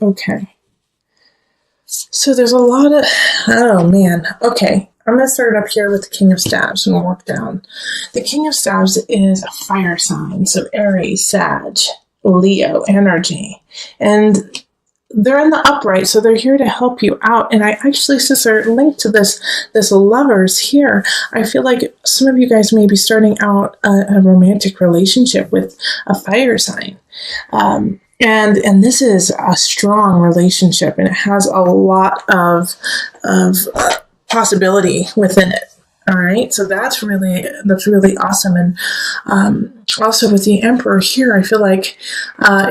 Okay. So there's a lot of, oh man. Okay. I'm going to start up here with the King of Staves and work down. The King of Staves is a fire sign. So Aries, Sag, Leo energy. And they're in the upright, so they're here to help you out. And I actually, since they're linked to this lovers here, I feel like some of you guys may be starting out a romantic relationship with a fire sign. And this is a strong relationship, and it has a lot of possibility within it. All right, so that's really awesome. And also with the Emperor here, I feel like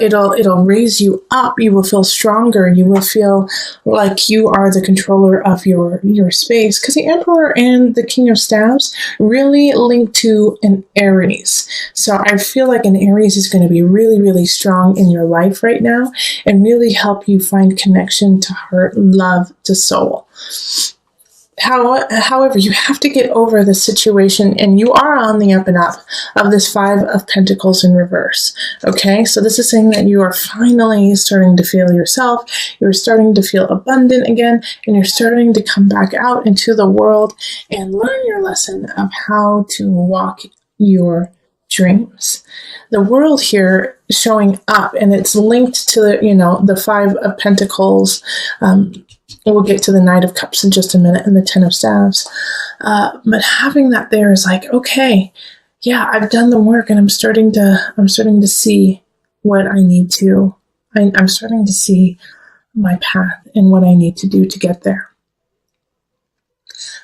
it'll raise you up. You will feel stronger. You will feel like you are the controller of your space, because the Emperor and the King of Staves really link to an Aries. So I feel like an Aries is going to be really, really strong in your life right now and really help you find connection to heart, love, to soul. However, you have to get over the situation, and you are on the up and up of this Five of Pentacles in reverse. Okay, so this is saying that you are finally starting to feel yourself, you're starting to feel abundant again, and you're starting to come back out into the world and learn your lesson of how to walk your dreams. The world here is showing up, and it's linked to the Five of Pentacles. We'll get to the Knight of Cups in just a minute and the Ten of Staves. But having that there is like, okay, yeah, I've done the work, and I'm starting to see what I need to. I'm starting to see my path and what I need to do to get there.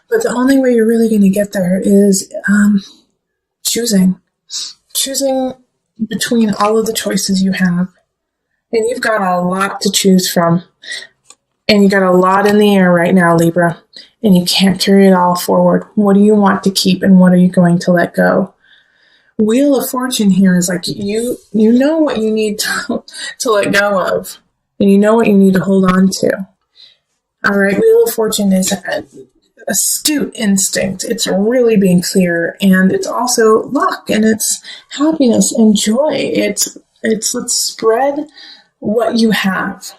But the only way you're really going to get there is choosing between all of the choices you have. And you've got a lot to choose from. And you got a lot in the air right now, Libra, and you can't carry it all forward. What do you want to keep, and what are you going to let go? Wheel of Fortune here is like you know what you need to let go of, and you know what you need to hold on to. All right, Wheel of Fortune is an astute instinct. It's really being clear, and it's also luck, and it's happiness and joy. It's let's spread what you have.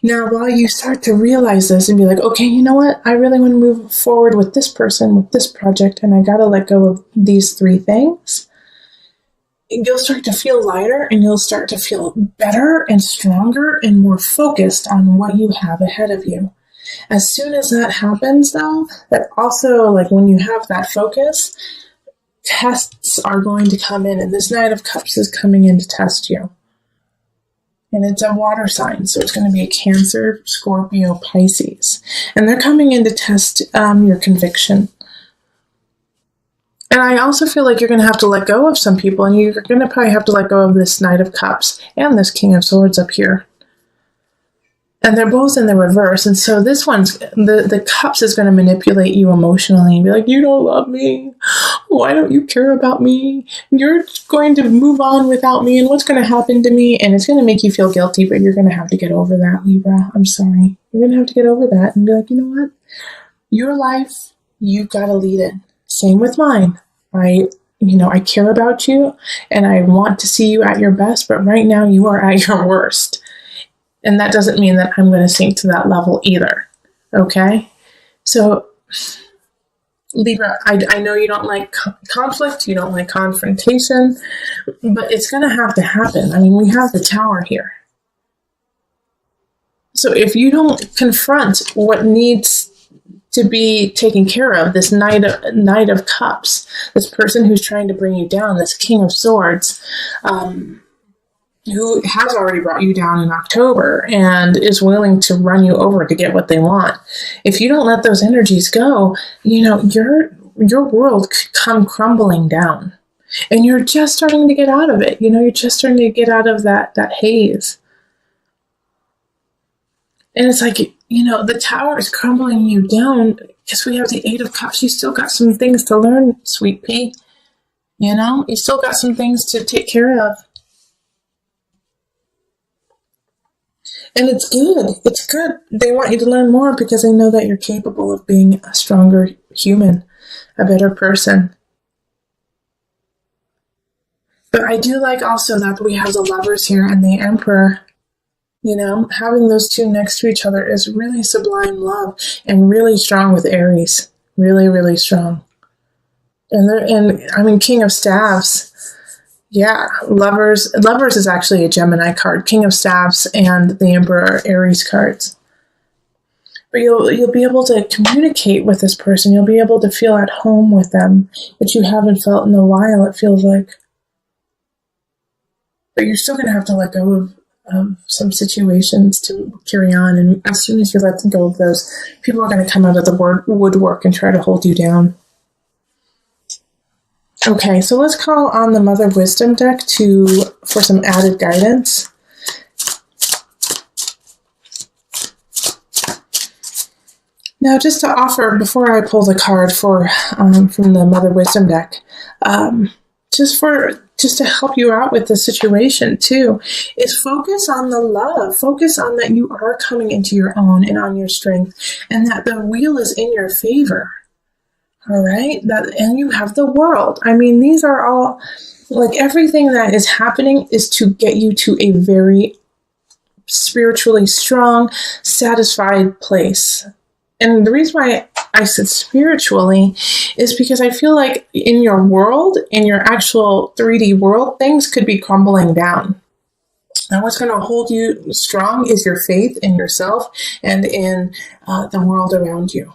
Now, while you start to realize this and be like, okay, you know what? I really want to move forward with this person, with this project, and I got to let go of these three things. You'll start to feel lighter, and you'll start to feel better and stronger and more focused on what you have ahead of you. As soon as that happens, though, that also, like when you have that focus, tests are going to come in, and this Knight of Cups is coming in to test you. And it's a water sign, so it's going to be a Cancer, Scorpio, Pisces. And they're coming in to test your conviction. And I also feel like you're going to have to let go of some people, and you're going to probably have to let go of this Knight of Cups and this King of Swords up here. And they're both in the reverse. And so this one's, the Cups is going to manipulate you emotionally and be like, you don't love me. Why don't you care about me? You're going to move on without me, and what's going to happen to me? And it's going to make you feel guilty, but you're going to have to get over that, Libra. I'm sorry. You're going to have to get over that and be like, you know what? Your life, you've got to lead it. Same with mine. I care about you, and I want to see you at your best, but right now you are at your worst. And that doesn't mean that I'm going to sink to that level either. Okay? So, Libra, I know you don't like conflict, you don't like confrontation, but it's going to have to happen. I mean, we have the Tower here. So if you don't confront what needs to be taken care of, this Knight of Cups, this person who's trying to bring you down, this King of Swords, who has already brought you down in October and is willing to run you over to get what they want. If you don't let those energies go, your world could come crumbling down. And you're just starting to get out of it. You're just starting to get out of that haze. And it's like, the Tower is crumbling you down because we have the Eight of Cups. You still got some things to learn, sweet pea. You still got some things to take care of. And it's good. It's good. They want you to learn more because they know that you're capable of being a stronger human, a better person. But I do like also that we have the Lovers here and the Emperor. You know, having those two next to each other is really sublime love and really strong with Aries. Really, really strong. And I mean, King of Staves. Yeah, Lovers. Lovers is actually a Gemini card. King of Staves and the Emperor Aries cards. But you'll be able to communicate with this person. You'll be able to feel at home with them, which you haven't felt in a while, it feels like. But you're still going to have to let go of some situations to carry on. And as soon as you let go of those, people are going to come out of the woodwork and try to hold you down. Okay, so let's call on the Mother Wisdom deck for some added guidance. Now, just to offer, before I pull the card from the Mother Wisdom deck, just to help you out with the situation too, is focus on the love. Focus on that you are coming into your own and on your strength, and that the wheel is in your favor. All right? And you have the world. I mean, these are all, like, everything that is happening is to get you to a very spiritually strong, satisfied place. And the reason why I said spiritually is because I feel like in your world, in your actual 3D world, things could be crumbling down. And what's going to hold you strong is your faith in yourself and in the world around you.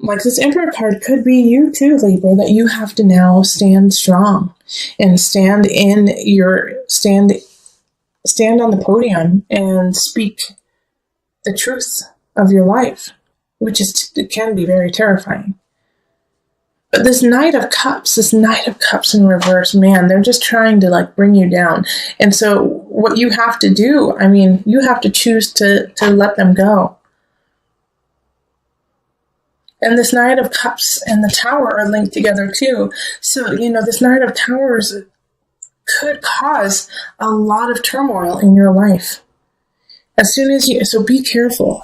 Like, this Emperor card could be you too, Libra, that you have to now stand strong and stand on the podium and speak the truth of your life, which can be very terrifying. But this Knight of Cups in reverse, man, they're just trying to, like, bring you down. And so what you have to do, I mean, you have to choose to let them go. And this Knight of Cups and the Tower are linked together too. So, this Knight of Towers could cause a lot of turmoil in your life. So be careful.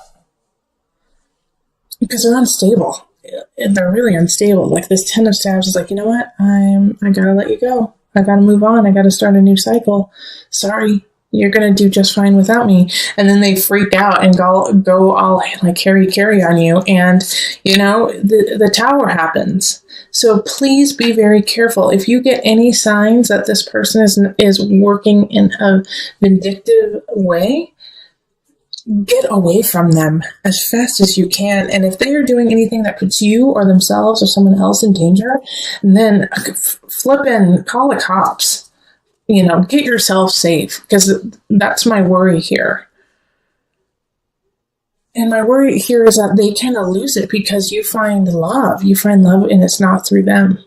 Because they're unstable. They're really unstable. Like, this Ten of Staves is like, you know what? I gotta let you go. I gotta move on. I gotta start a new cycle. Sorry. You're going to do just fine without me. And then they freak out and go all like carry on you. And, the Tower happens. So please be very careful. If you get any signs that this person is working in a vindictive way, get away from them as fast as you can. And if they are doing anything that puts you or themselves or someone else in danger, then flip and call the cops. Get yourself safe, because that's my worry here. And my worry here is that they kind of lose it because you find love. You find love, and it's not through them.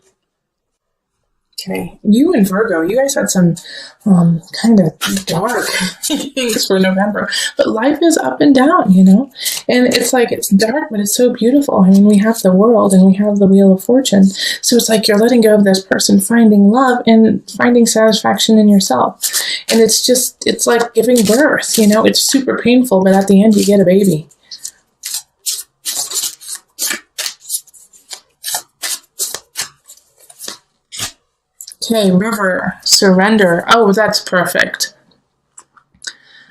Okay, you and Virgo, you guys had some kind of dark things for November. But life is up and down, And it's like, it's dark, but it's so beautiful. I mean, we have the world and we have the Wheel of Fortune. So it's like you're letting go of this person, finding love and finding satisfaction in yourself. And it's like giving birth, It's super painful, but at the end you get a baby. Okay, River, surrender. Oh, that's perfect.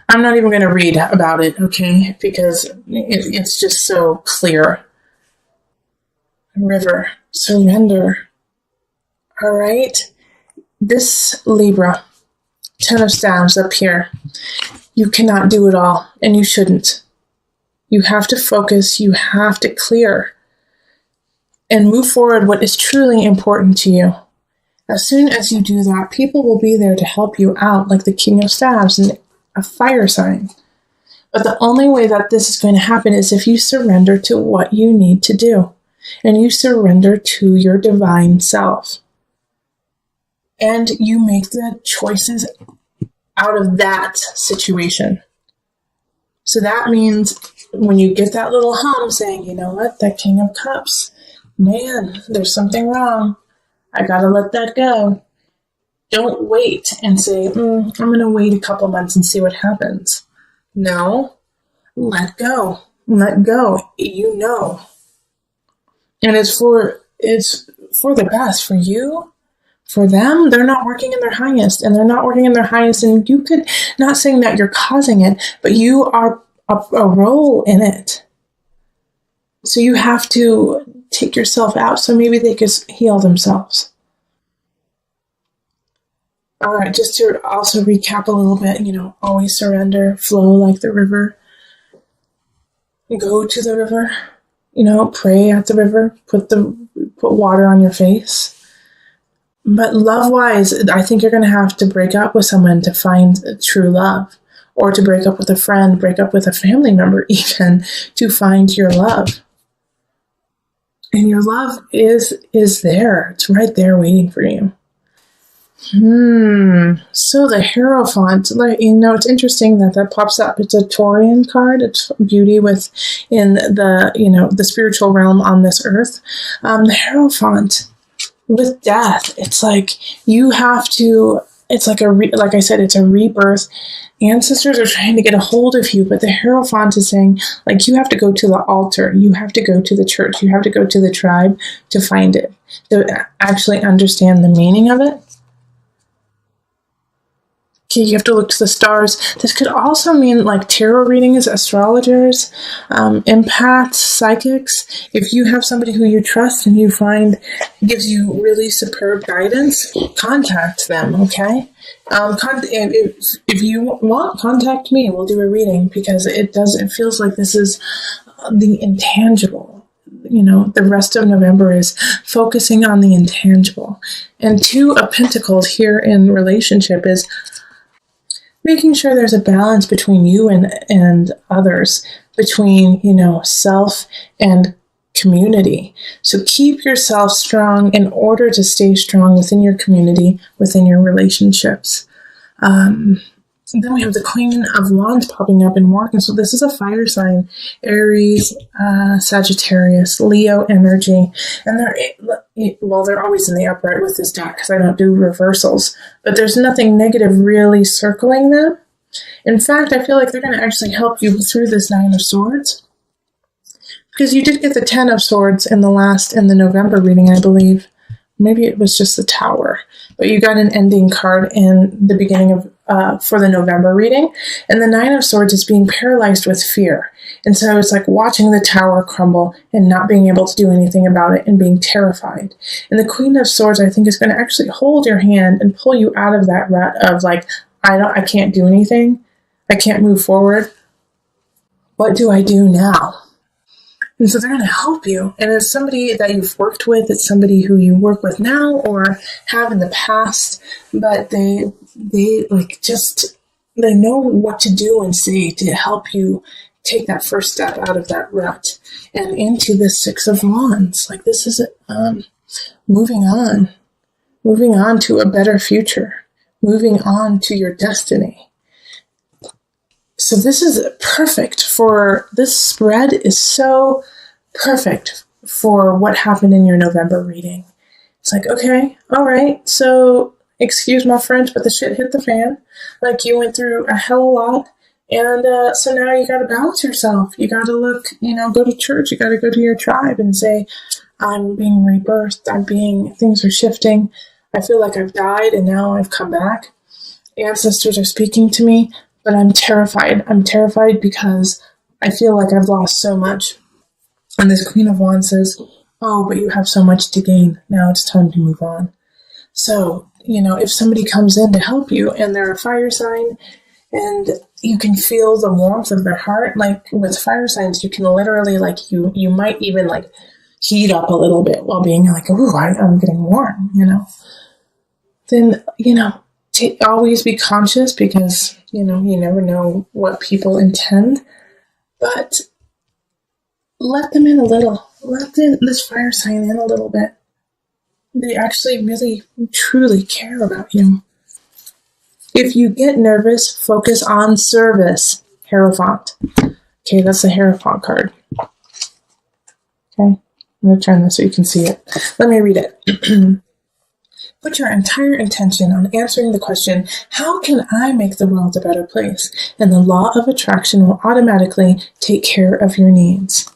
I'm not even going to read about it, okay? Because it's just so clear. River, surrender. All right. This Libra, Ten of Staves up here. You cannot do it all, and you shouldn't. You have to focus. You have to clear and move forward what is truly important to you. As soon as you do that, people will be there to help you out, like the King of Staves and a fire sign. But the only way that this is going to happen is if you surrender to what you need to do. And you surrender to your divine self. And you make the choices out of that situation. So that means when you get that little hum saying, you know what, that King of Cups, man, there's something wrong. I gotta let that go. Don't wait and say, I'm gonna wait a couple months and see what happens. No, let go. Let go. And it's for the best, for you, For them, they're not working in their highest, and they're not working in their highest. And you could, not saying that you're causing it, but you are a role in it. So you have to take yourself out so maybe they could heal themselves. All right, just to also recap a little bit, always surrender, flow like the river. Go to the river, pray at the river, put water on your face. But love-wise, I think you're going to have to break up with someone to find true love, or to break up with a friend, break up with a family member even, to find your love. And your love is there. It's right there waiting for you. So the Hierophant, it's interesting that pops up. It's a Taurian card. It's beauty in the spiritual realm on this earth. The Hierophant with death, it's like you have to. It's like like I said, it's a rebirth. Ancestors are trying to get a hold of you, but the Hierophant is saying, like, you have to go to the altar, you have to go to the church, you have to go to the tribe to find it, to actually understand the meaning of it. Okay, you have to look to the stars. This could also mean like tarot readings, astrologers, empaths, psychics. If you have somebody who you trust and you find gives you really superb guidance, contact them, okay? If you want, contact me. We'll do a reading, because it feels like this is the intangible. The rest of November is focusing on the intangible. And Two of Pentacles here in relationship is making sure there's a balance between you and others, between, self and community. So keep yourself strong in order to stay strong within your community, within your relationships. Then we have the Queen of Wands popping up in work. And so this is a fire sign, Aries, Sagittarius, Leo energy. And they're always in the upright with this deck because I don't do reversals, but there's nothing negative really circling them. In fact, I feel like they're going to actually help you through this Nine of Swords, because you did get the Ten of Swords in the November reading, I believe. Maybe it was just the Tower, but you got an ending card in the beginning of for the November reading. And the Nine of Swords is being paralyzed with fear. And so it's like watching the tower crumble and not being able to do anything about it and being terrified. And the Queen of Swords, I think, is going to actually hold your hand and pull you out of that rut of like, I can't do anything. I can't move forward. What do I do now? And so they're going to help you. And it's somebody that you've worked with. It's somebody who you work with now or have in the past. But they know what to do and say to help you take that first step out of that rut and into the Six of Wands. Like, this is moving on to a better future, moving on to your destiny. So this is perfect for, this spread is so perfect for what happened in your November reading. It's like, okay, all right, so excuse my French, but the shit hit the fan. Like, you went through a hell of a lot. And so now you got to balance yourself. You got to look, go to church. You got to go to your tribe and say, I'm being rebirthed. Things are shifting. I feel like I've died and now I've come back. Ancestors are speaking to me, but I'm terrified. I'm terrified because I feel like I've lost so much. And this Queen of Wands says, oh, but you have so much to gain. Now it's time to move on. So, if somebody comes in to help you and they're a fire sign, and you can feel the warmth of their heart, like with fire signs, you can literally, like, you might even like heat up a little bit while being like, ooh, I'm getting warm, Then, always be conscious because, you never know what people intend, but let them in a little. Let this fire sign in a little bit. They actually really, truly care about you. If you get nervous, focus on service. Hierophant. Okay, that's the Hierophant card. Okay, I'm going to turn this so you can see it. Let me read it. Put your entire intention on answering the question, how can I make the world a better place? And the law of attraction will automatically take care of your needs.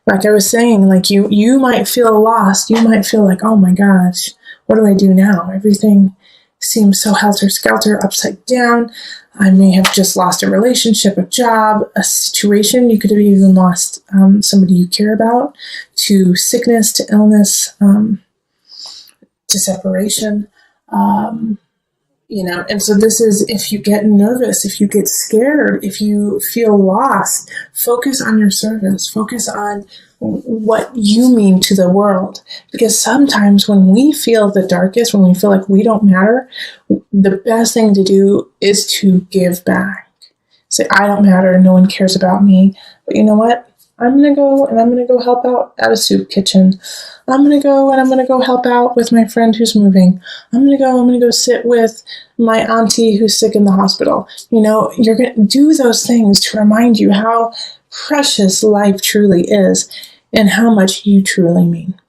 Like I was saying, like you might feel lost. You might feel like, oh my gosh, what do I do now? Everything seems so helter-skelter, upside down. I may have just lost a relationship, a job, a situation. You could have even lost somebody you care about, to sickness, to illness, to separation. And so this is, if you get nervous, if you get scared, if you feel lost, focus on your service, focus on what you mean to the world. Because sometimes when we feel the darkest, when we feel like we don't matter, the best thing to do is to give back. Say, I don't matter, no one cares about me. But you know what? I'm going to go help out at a soup kitchen. I'm going to go help out with my friend who's moving. I'm going to go sit with my auntie who's sick in the hospital. You're going to do those things to remind you how precious life truly is and how much you truly mean.